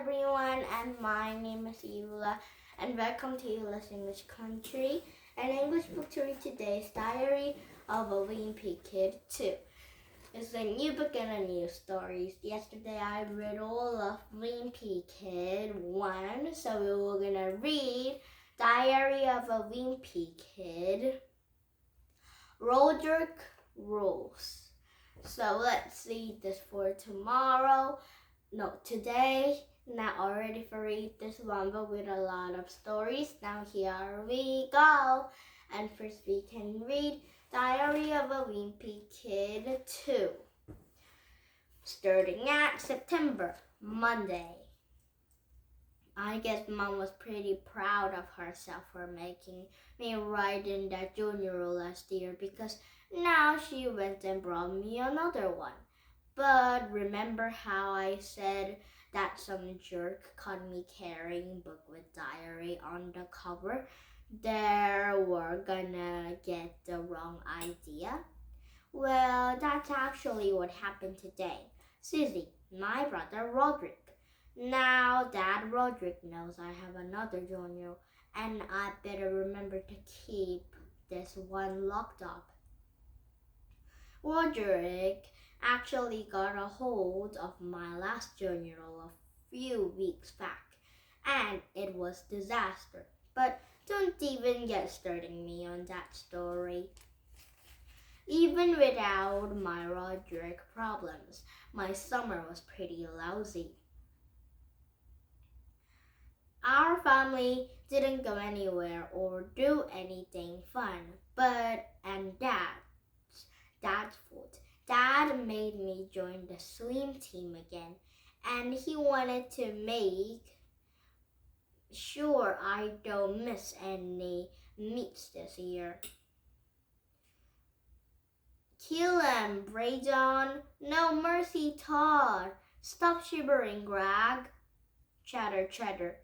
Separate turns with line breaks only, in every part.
everyone, and my name is Eula, and welcome to Eula's English Country. An English book to read today is Diary of a Wimpy Kid 2. It's a new book and a new stories. Yesterday I read all of Wimpy Kid 1, so we were gonna read Diary of a Wimpy Kid, Roderick Rules. So let's read this for tomorrow. No, today. Not already for read this one, but with a lot of stories. Now here we go. And first we can read Diary of a Wimpy Kid 2. Starting at September, Monday. I guess Mom was pretty proud of herself for making me ride in that junior last year because now she went and brought me another one. But remember how I said that some jerk caught me carrying book with diary on the cover? They were gonna get the wrong idea. Well, that's actually what happened today. Susie, my brother Roderick. Now that Roderick knows I have another junior, and I better remember to keep this one locked up. Roderick actually got a hold of my last journal a few weeks back, and it was disaster. But don't even get starting me on that story. Even without my Roderick problems, my summer was pretty lousy. Our family didn't go anywhere or do anything fun, and Dad's fault. Dad made me join the swim team again, and he wanted to make sure I don't miss any meets this year. Kill him, Braydon. No mercy, Todd. Stop shivering, Greg. Chatter, chatter.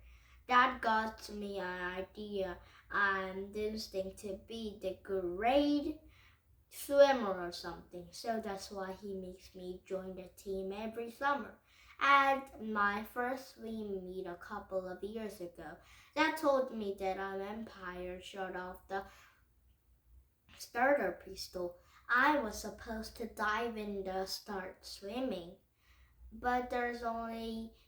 Dad got me an idea. I'm destined to be the great swimmer or something. So that's why he makes me join the team every summer. At my first swim meet a couple of years ago, Dad told me that an Empire shot off the starter pistol. I was supposed to dive in and start swimming. But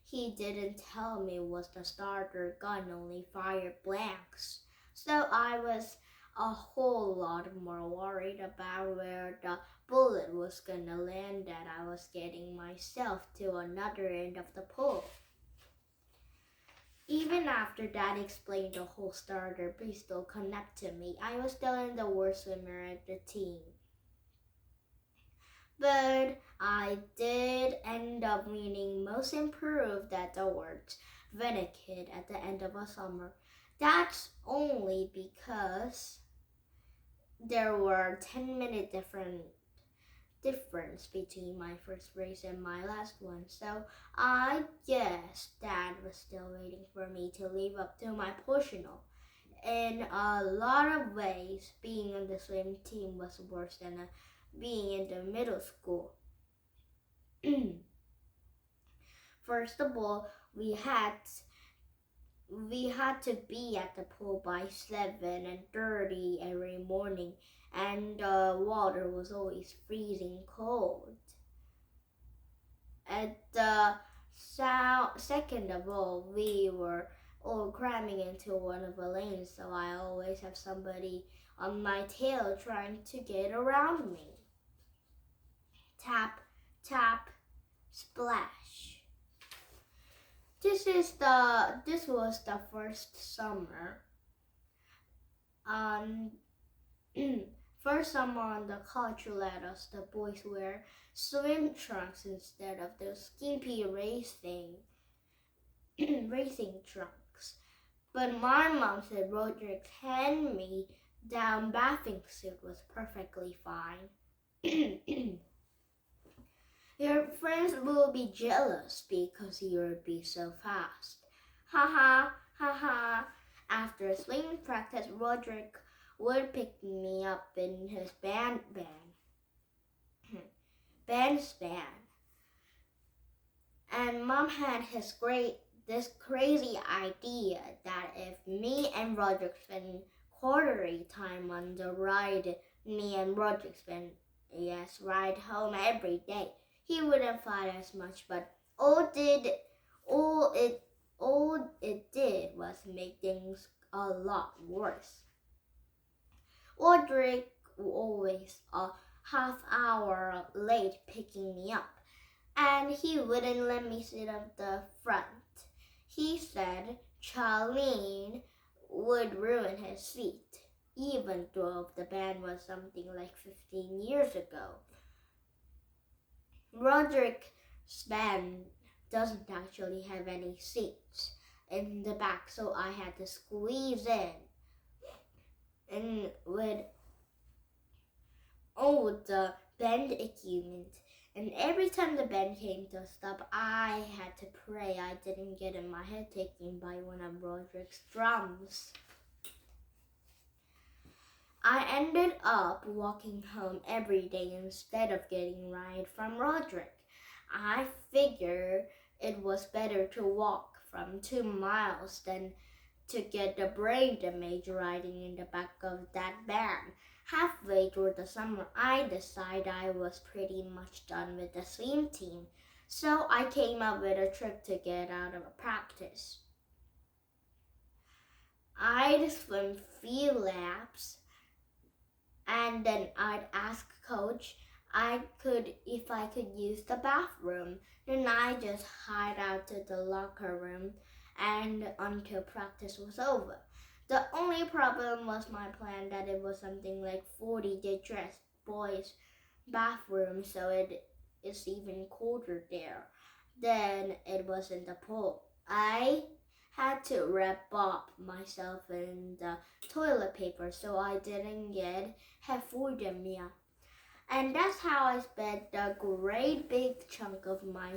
he didn't tell me was the starter gun only fired blanks. So I was a whole lot more worried about where the bullet was gonna land that I was getting myself to another end of the pool. Even after Dad explained the whole starter pistol connect to me, I was still the worst swimmer at the team. But I did end up winning Most Improved at the awards Kid at the end of a summer. That's only because there were 10-minute difference between my first race and my last one. So I guess Dad was still waiting for me to live up to my portional. In a lot of ways, being on the swim team was worse than being in the middle school. First of all, we had to be at the pool by 7:30 every morning, and the water was always freezing cold. At the second of all, we were all cramming into one of the lanes, so I always have somebody on my tail trying to get around me. Tap, tap, splash. This was the first summer. First summer on the culture let us the boys wear swim trunks instead of the skimpy racing trunks. But my mom said Roderick's hand-me-down bathing suit was perfectly fine. Your friends will be jealous because you'll be so fast. Ha ha, ha ha. After swim practice, Roderick would pick me up in his bandstand. And Mom had his great this crazy idea that if me and Roderick spend quarterly time on the ride, me and Roderick spend ride home every day, he wouldn't fight as much. But all it did was make things a lot worse. Roderick always a half hour late picking me up, and he wouldn't let me sit at the front. He said Charlene would ruin his seat, even though the band was something like 15 years ago. Roderick's band doesn't actually have any seats in the back, so I had to squeeze in. And with all the band equipment, and every time the band came to a stop, I had to pray I didn't get my head taken by one of Roderick's drums. I ended up walking home every day instead of getting a ride from Roderick. I figured it was better to walk from 2 miles than to get the brain damage riding in the back of that van. Halfway through the summer, I decided I was pretty much done with the swim team, so I came up with a trick to get out of practice. I'd swim 3 laps, and then I'd ask coach if I could use the bathroom. Then I just hide out to the locker room and until practice was over. The only problem was my plan that it was something like 40 dressed boys' bathroom, so it is even colder there than it was in the pool. I had to wrap up myself in the toilet paper so I didn't get hypothermia. And that's how I spent a great big chunk of my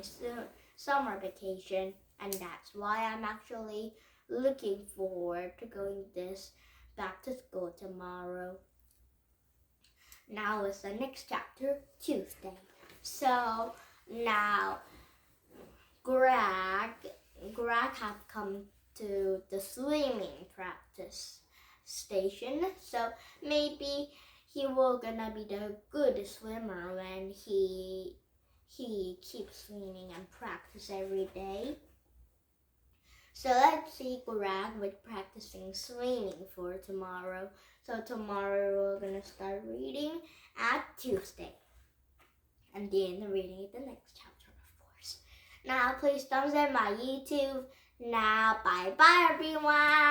summer vacation. And that's why I'm actually looking forward to going back to school tomorrow. Now is the next chapter, Tuesday. So now Greg have come to the swimming practice station. So maybe he will gonna be the good swimmer when he keeps swimming and practice every day. So let's see Greg with practicing swimming for tomorrow. So tomorrow we're gonna start reading at Tuesday. And then reading the next chapter, of course. Now please thumbs up my YouTube. Now bye bye everyone.